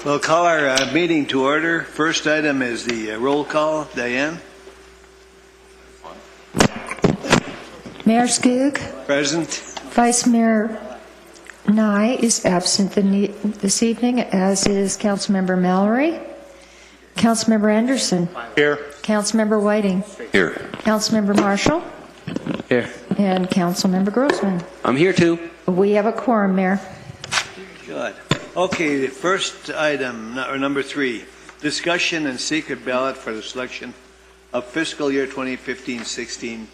We'll call our meeting to order. First item is the roll call. Diane? Mayor Skoog. Present. Vice Mayor Nye is absent this evening, as is Councilmember Mallory. Councilmember Anderson. Here. Councilmember Whiting. Here. Councilmember Marshall. Here. And Councilmember Grossman. I'm here too. We have a quorum, Mayor. Good. Okay, the first item, or number 3, discussion and secret ballot for the selection of fiscal year 2015-16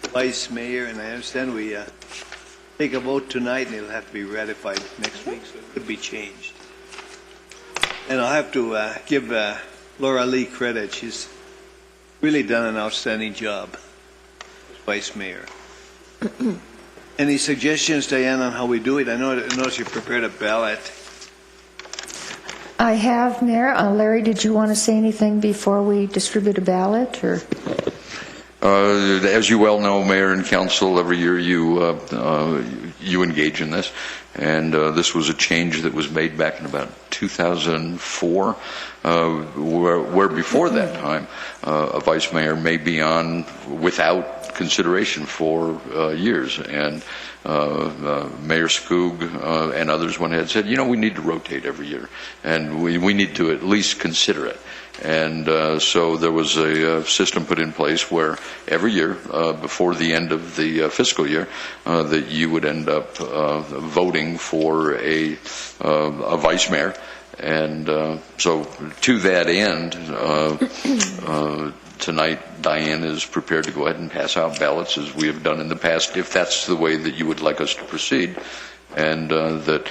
vice mayor. And I understand we take a vote tonight, and it'll have to be ratified next week, so it could be changed. And I'll have to give Laura Lee credit. She's really done an outstanding job as vice mayor. Any suggestions, Diane, on how we do it? I noticed you prepared a ballot. I have, Mayor. Larry, did you want to say anything before we distribute a ballot? Or? As you well know, Mayor and Council, every year you engage in this, and this was a change that was made back in about 2004, where before that time a vice mayor may be on without consideration for years, and Mayor Skoog and others went ahead and said, we need to rotate every year, and we need to at least consider it. And so there was a system put in place where every year before the end of the fiscal year that you would end up voting for a vice mayor. And so to that end, tonight Diane is prepared to go ahead and pass out ballots as we have done in the past, if that's the way that you would like us to proceed. And that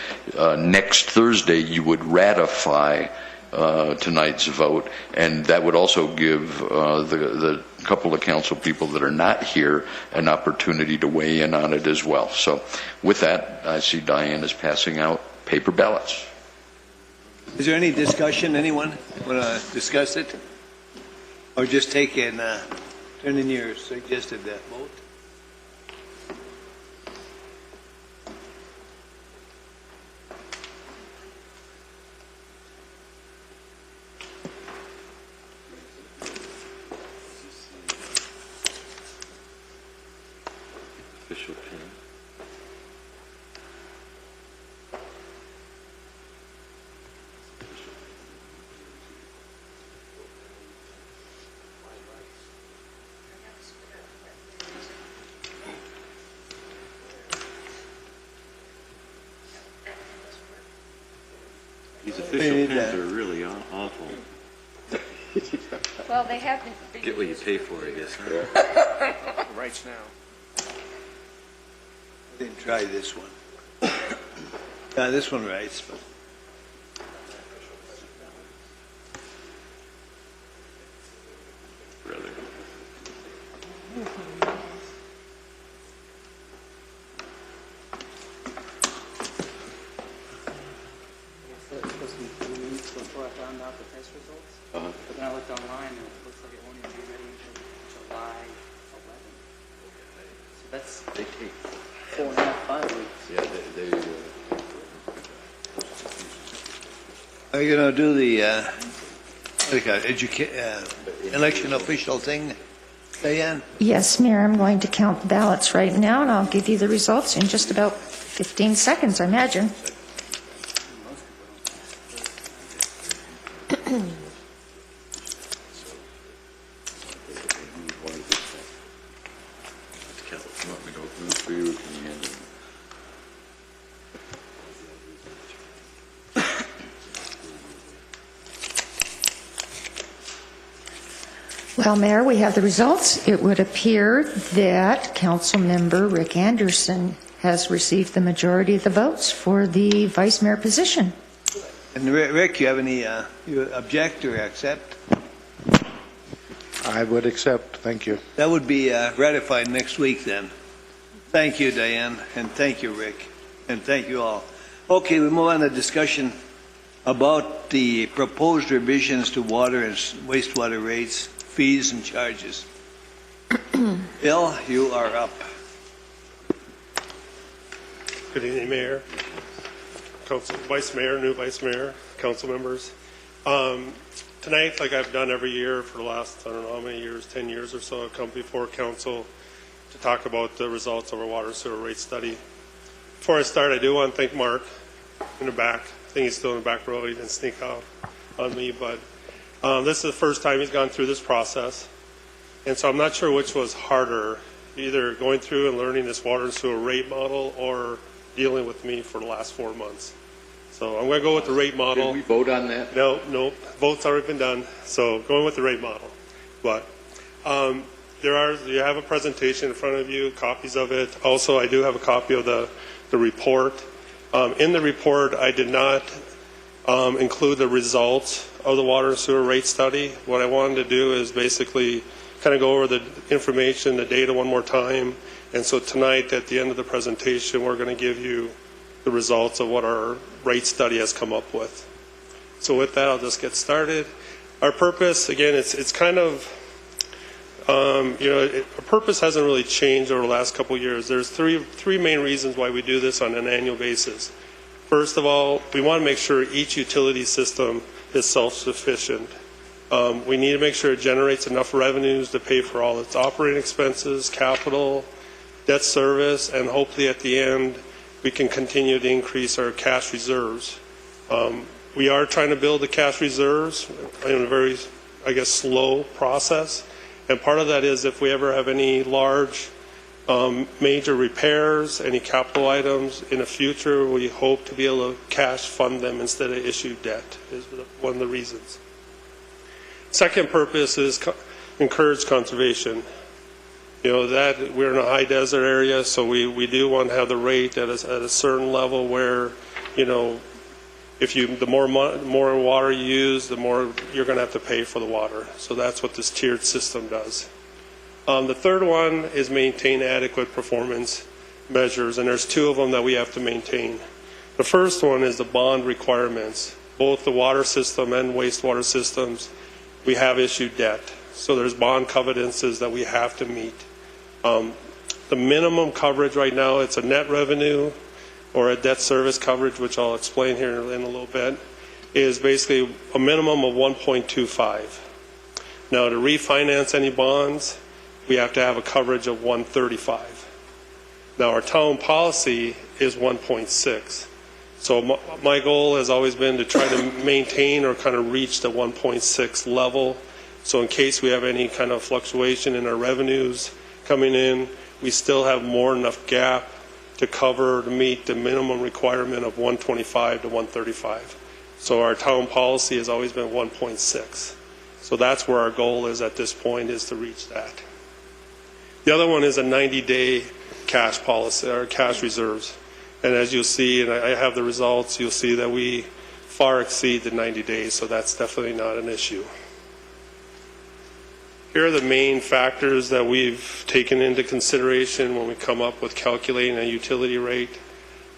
next Thursday you would ratify tonight's vote, and that would also give the couple of council people that are not here an opportunity to weigh in on it as well. So with that, I see Diane is passing out paper ballots. Is there any discussion? Anyone want to discuss it? Or just take and turn in your suggested vote? Official pin. These official pins are really awful. Well, they have been. Get what you pay for, I guess. Huh? Right now. I didn't try this one. This one writes, but Brother. Supposed to be 3 weeks before I found out the test results. But then I looked online and it looks like it won't even be ready until July 11th. So that's They take. 4.5, 5 weeks. Yeah, are you going to do the election official thing, Diane? Yes, Mayor. I'm going to count the ballots right now, and I'll give you the results in just about 15 seconds, I imagine. You want me to open it for you? Or can you hand it? Well, Mayor, we have the results. It would appear that Councilmember Rick Anderson has received the majority of the votes for the vice mayor position. And Rick, you have any, you object or accept? I would accept. Thank you. That would be ratified next week then. Thank you, Diane, and thank you, Rick, and thank you all. Okay, we move on to discussion about the proposed revisions to water and wastewater rates, fees, and charges. Bill, you are up. Good evening, Mayor, Council, Vice Mayor, new Vice Mayor, council members. Tonight, like I've done every year for the last, I don't know how many years, 10 years or so, I've come before council to talk about the results of our water and sewer rate study. Before I start, I do want to thank Mark in the back. I think he's still in the back row. He didn't sneak out on me, but this is the first time he's gone through this process. And so I'm not sure which was harder, either going through and learning this water and sewer rate model or dealing with me for the last 4 months. So I'm going to go with the rate model. Did we vote on that? No, vote's already been done, so going with the rate model. But you have a presentation in front of you, copies of it. Also, I do have a copy of the report. In the report, I did not include the results of the water and sewer rate study. What I wanted to do is basically kind of go over the information, the data one more time. And so tonight, at the end of the presentation, we're going to give you the results of what our rate study has come up with. So with that, I'll just get started. Our purpose, again, it's kind of, our purpose hasn't really changed over the last couple of years. There's three main reasons why we do this on an annual basis. First of all, we want to make sure each utility system is self-sufficient. We need to make sure it generates enough revenues to pay for all its operating expenses, capital, debt service, and hopefully at the end, we can continue to increase our cash reserves. We are trying to build the cash reserves in a very, slow process. And part of that is if we ever have any large major repairs, any capital items in the future, we hope to be able to cash fund them instead of issue debt is one of the reasons. Second purpose is encourage conservation. That we're in a high desert area, so we do want to have the rate at a certain level where, the more water you use, the more you're going to have to pay for the water. So that's what this tiered system does. The third one is maintain adequate performance measures, and there's two of them that we have to maintain. The first one is the bond requirements. Both the water system and wastewater systems, we have issued debt. So there's bond covenances that we have to meet. The minimum coverage right now, it's a net revenue or a debt service coverage, which I'll explain here in a little bit, is basically a minimum of 1.25. Now, to refinance any bonds, we have to have a coverage of 135. Now, our town policy is 1.6. So my goal has always been to try to maintain or kind of reach the 1.6 level. So in case we have any kind of fluctuation in our revenues coming in, we still have more than enough gap to meet the minimum requirement of 125 to 135. So our town policy has always been 1.6. So that's where our goal is at this point, is to reach that. The other one is a 90-day cash policy, or cash reserves. And as you'll see, and I have the results, you'll see that we far exceed the 90 days, so that's definitely not an issue. Here are the main factors that we've taken into consideration when we come up with calculating a utility rate.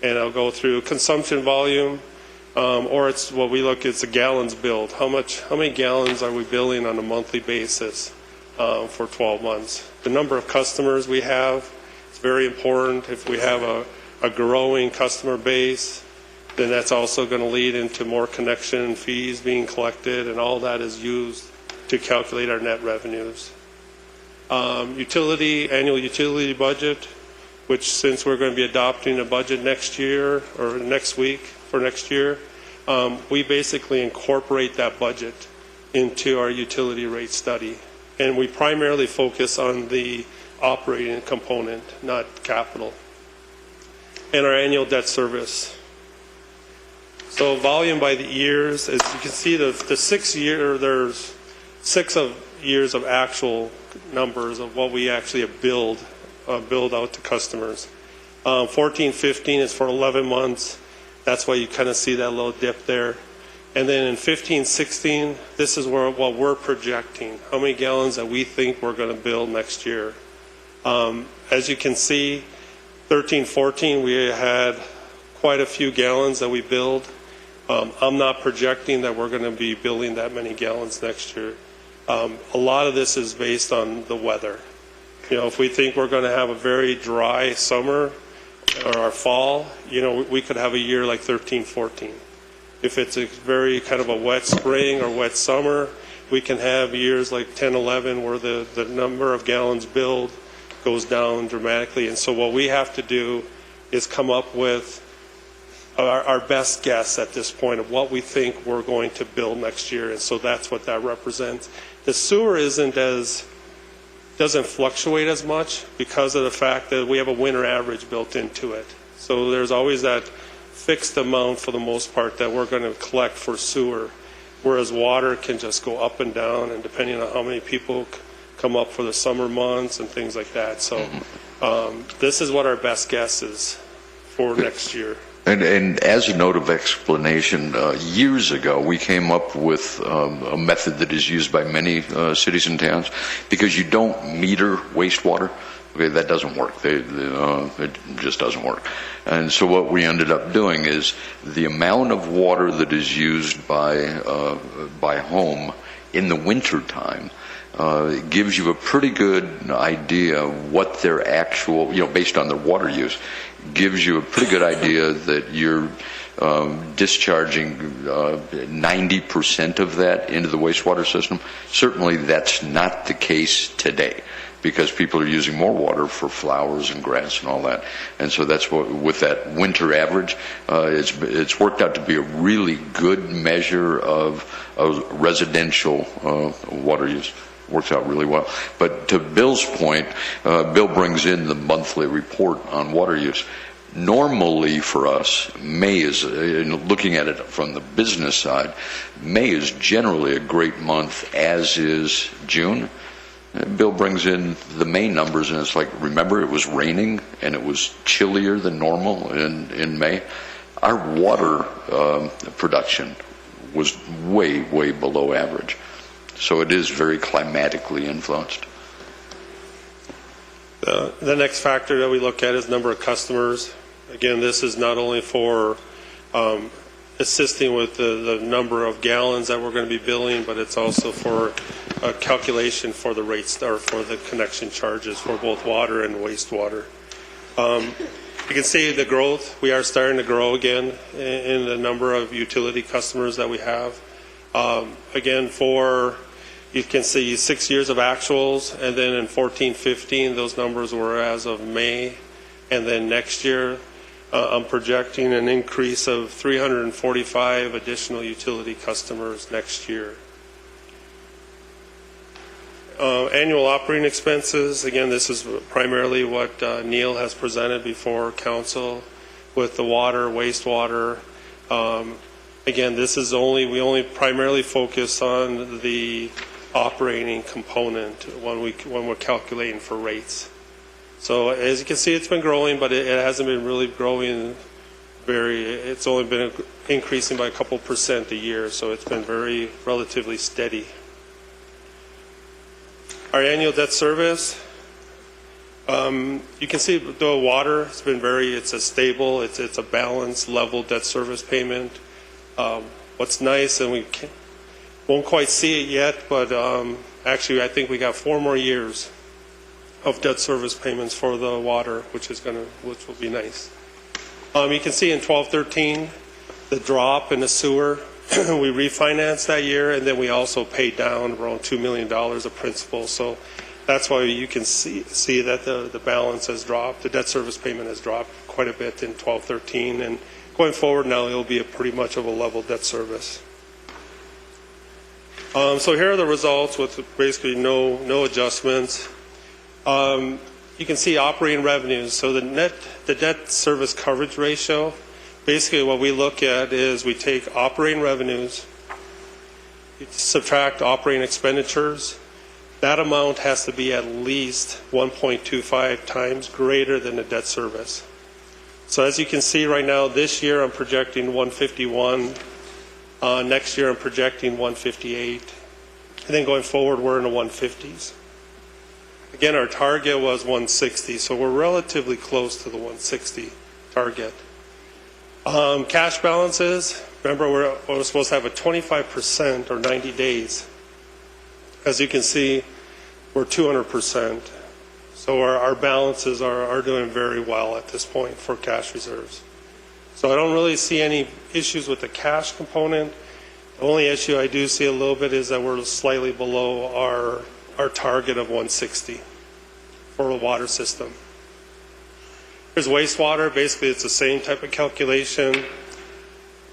And I'll go through consumption volume, or it's what we look, it's a gallons billed. How many gallons are we billing on a monthly basis for 12 months? The number of customers we have, it's very important. If we have a growing customer base, then that's also going to lead into more connection fees being collected, and all that is used to calculate our net revenues. Annual utility budget, which since we're going to be adopting a budget next year or next week for next year, we basically incorporate that budget into our utility rate study. And we primarily focus on the operating component, not capital. And our annual debt service. So volume by the years, as you can see, there's 6 years of actual numbers of what we actually have billed out to customers. 14-15 is for 11 months. That's why you kind of see that little dip there. And then in 15-16, this is what we're projecting, how many gallons that we think we're going to bill next year. As you can see, 13-14, we had quite a few gallons that we billed. I'm not projecting that we're going to be billing that many gallons next year. A lot of this is based on the weather. If we think we're going to have a very dry summer or our fall, we could have a year like 13-14. If it's a very kind of a wet spring or wet summer, we can have years like 10, 11 where the number of gallons billed goes down dramatically. And so what we have to do is come up with our best guess at this point of what we think we're going to bill next year. And so that's what that represents. The sewer doesn't fluctuate as much because of the fact that we have a winter average built into it. So there's always that fixed amount for the most part that we're going to collect for sewer, whereas water can just go up and down, and depending on how many people come up for the summer months and things like that. So this is what our best guess is for next year. And as a note of explanation, years ago we came up with a method that is used by many cities and towns, because you don't meter wastewater. Okay, that doesn't work. It just doesn't work. And so what we ended up doing is the amount of water that is used by home in the winter time gives you a pretty good idea what their actual, based on their water use, gives you a pretty good idea that you're discharging 90% of that into the wastewater system. Certainly that's not the case today, because people are using more water for flowers and grass and all that. And so that's what, with that winter average, it's worked out to be a really good measure of residential water use. Works out really well. But to Bill's point, Bill brings in the monthly report on water use. Normally for us, May is, looking at it from the business side, May is generally a great month, as is June. Bill brings in the May numbers, and it's like, remember, it was raining and it was chillier than normal in May. Our water production was way, way below average. So it is very climatically influenced. The next factor that we look at is number of customers. Again, this is not only for assisting with the number of gallons that we're going to be billing, but it's also for a calculation for the rates, or for the connection charges for both water and wastewater. You can see the growth. We are starting to grow again in the number of utility customers that we have. Again, you can see 6 years of actuals, and then in 14-15, those numbers were as of May. And then next year, I'm projecting an increase of 345 additional utility customers next year. Annual operating expenses, again, this is primarily what Neil has presented before council with the water, wastewater. Again, this is we only primarily focus on the operating component when we're calculating for rates. So as you can see, it's been growing, but it hasn't been really growing it's only been increasing by a couple % a year, so it's been very relatively steady. Our annual debt service, you can see the water has been it's a stable, it's a balanced level debt service payment. What's nice, and we won't quite see it yet, but actually I think we got 4 more years of debt service payments for the water, which will be nice. You can see in 12-13 the drop in the sewer. We refinanced that year, and then we also paid down around $2 million of principal. So that's why you can see that the balance has dropped. The debt service payment has dropped quite a bit in 12-13, and going forward now it'll be pretty much of a level debt service. So here are the results with basically no adjustments. You can see operating revenues. So the debt service coverage ratio, basically what we look at is we take operating revenues, subtract operating expenditures. That amount has to be at least 1.25 times greater than the debt service. So as you can see right now, this year I'm projecting 151. Next year I'm projecting 158. And then going forward, we're in the 150s. Again, our target was 160, so we're relatively close to the 160 target. Cash balances, remember we're supposed to have a 25% or 90 days. As you can see, we're 200%. So our balances are doing very well at this point for cash reserves. So I don't really see any issues with the cash component. The only issue I do see a little bit is that we're slightly below our target of 160 for a water system. Here's wastewater. Basically, it's the same type of calculation.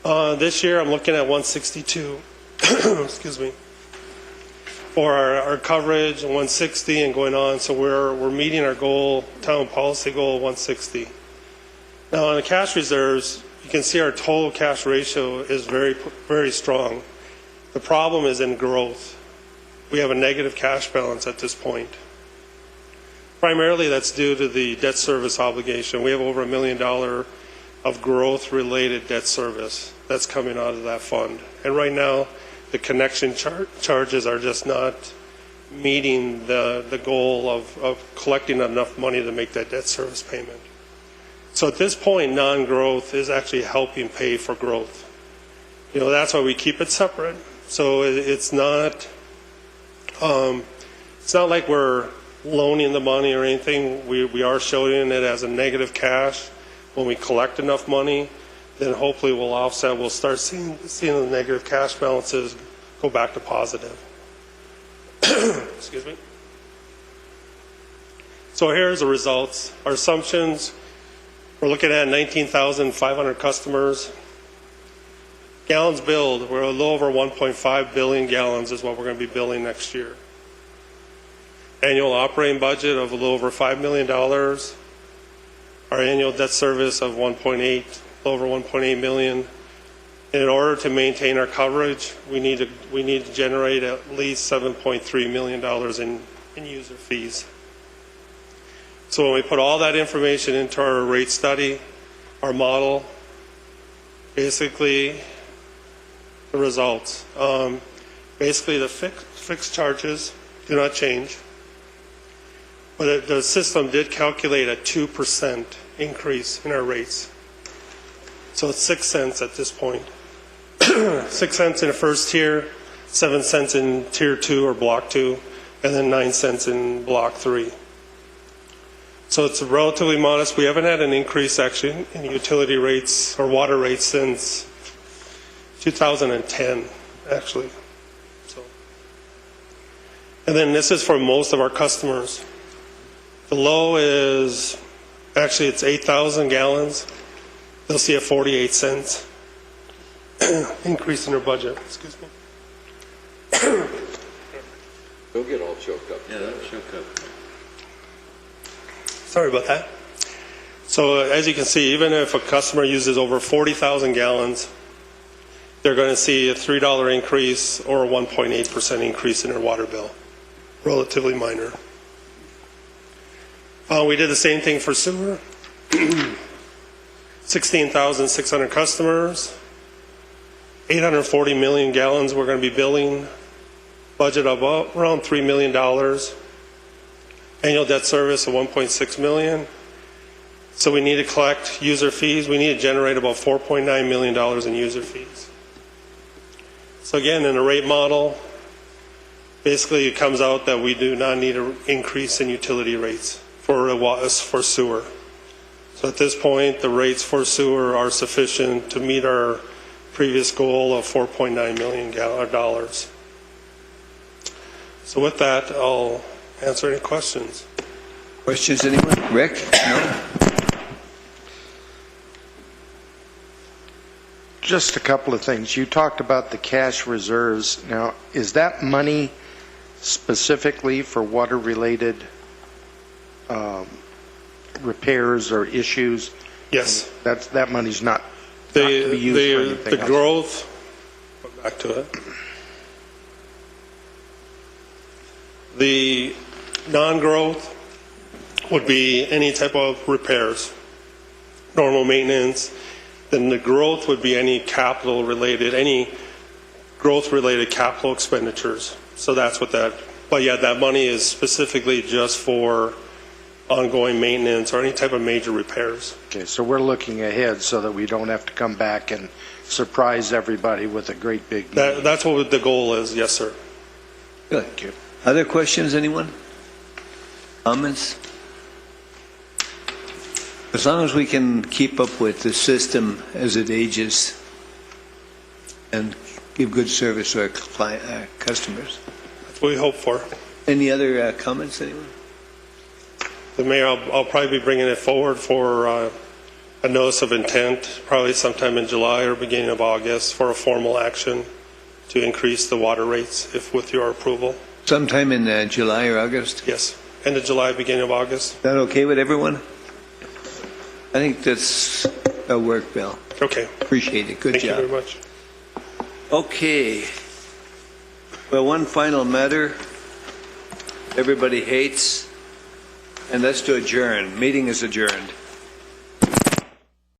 This year, I'm looking at 162. Excuse me. For our coverage, 160 and going on. So we're meeting our goal, town policy goal of 160. Now, on the cash reserves, you can see our total cash ratio is very, very strong. The problem is in growth. We have a negative cash balance at this point. Primarily, that's due to the debt service obligation. We have over $1 million of growth-related debt service that's coming out of that fund. And right now, the connection charges are just not meeting the goal of collecting enough money to make that debt service payment. So at this point, non-growth is actually helping pay for growth. You know, that's why we keep it separate. So it's not like we're loaning the money or anything. We are showing it as a negative cash. When we collect enough money, then hopefully we'll offset. We'll start seeing the negative cash balances go back to positive. Excuse me. So here's the results. Our assumptions, we're looking at 19,500 customers. Gallons billed, we're a little over 1.5 billion gallons is what we're going to be billing next year. Annual operating budget of a little over $5 million. Our annual debt service of 1.8, a little over 1.8 million. And in order to maintain our coverage, we need to generate at least $7.3 million in user fees. So when we put all that information into our rate study, our model, basically the results. Basically the fixed charges do not change. But the system did calculate a 2% increase in our rates. So it's 6 cents at this point. 6 cents in the first tier, 7 cents in tier 2 or block 2, and then 9 cents in block 3. So it's relatively modest. We haven't had an increase actually in utility rates or water rates since 2010, actually. So, and then this is for most of our customers. The low is, actually it's 8,000 gallons. They'll see a 48 cents increase in their budget. Excuse me. Don't get all choked up. Yeah, that'll show up. Sorry about that. So as you can see, even if a customer uses over 40,000 gallons, they're going to see a $3 increase or a 1.8% increase in their water bill. Relatively minor. We did the same thing for sewer. 16,600 customers, 840 million gallons we're going to be billing, budget of around $3 million, annual debt service of $1.6 million. So we need to collect user fees. We need to generate about $4.9 million in user fees. So again, in a rate model, basically it comes out that we do not need an increase in utility rates for sewer. So at this point, the rates for sewer are sufficient to meet our previous goal of $4.9 million. So with that, I'll answer any questions. Questions, anyone? Rick? No? Just a couple of things. You talked about the cash reserves. Now, is that money specifically for water-related repairs or issues? Yes. That money's not to be used for anything the else. growth, go back to it. The non-growth would be any type of repairs, normal maintenance. Then the growth would be any capital-related, any growth-related capital expenditures. So that's what that, but yeah, that money is specifically just for ongoing maintenance or any type of major repairs. Okay, so we're looking ahead so that we don't have to come back and surprise everybody with a great big need. That's what the goal is, yes, sir. Good. Thank you. Other questions, anyone? Comments? As long as we can keep up with the system as it ages and give good service to our customers. That's what we hope for. Any other comments, anyone? The mayor, I'll probably be bringing it forward for a notice of intent, probably sometime in July or beginning of August, for a formal action to increase the water rates, if with your approval. Sometime in July or August? Yes, end of July, beginning of August. Is that okay with everyone? I think that's a work, Bill. Okay, Appreciate it. Good thank you job. very much. Okay. Well, one final matter everybody hates, and that's to adjourn. Meeting is adjourned.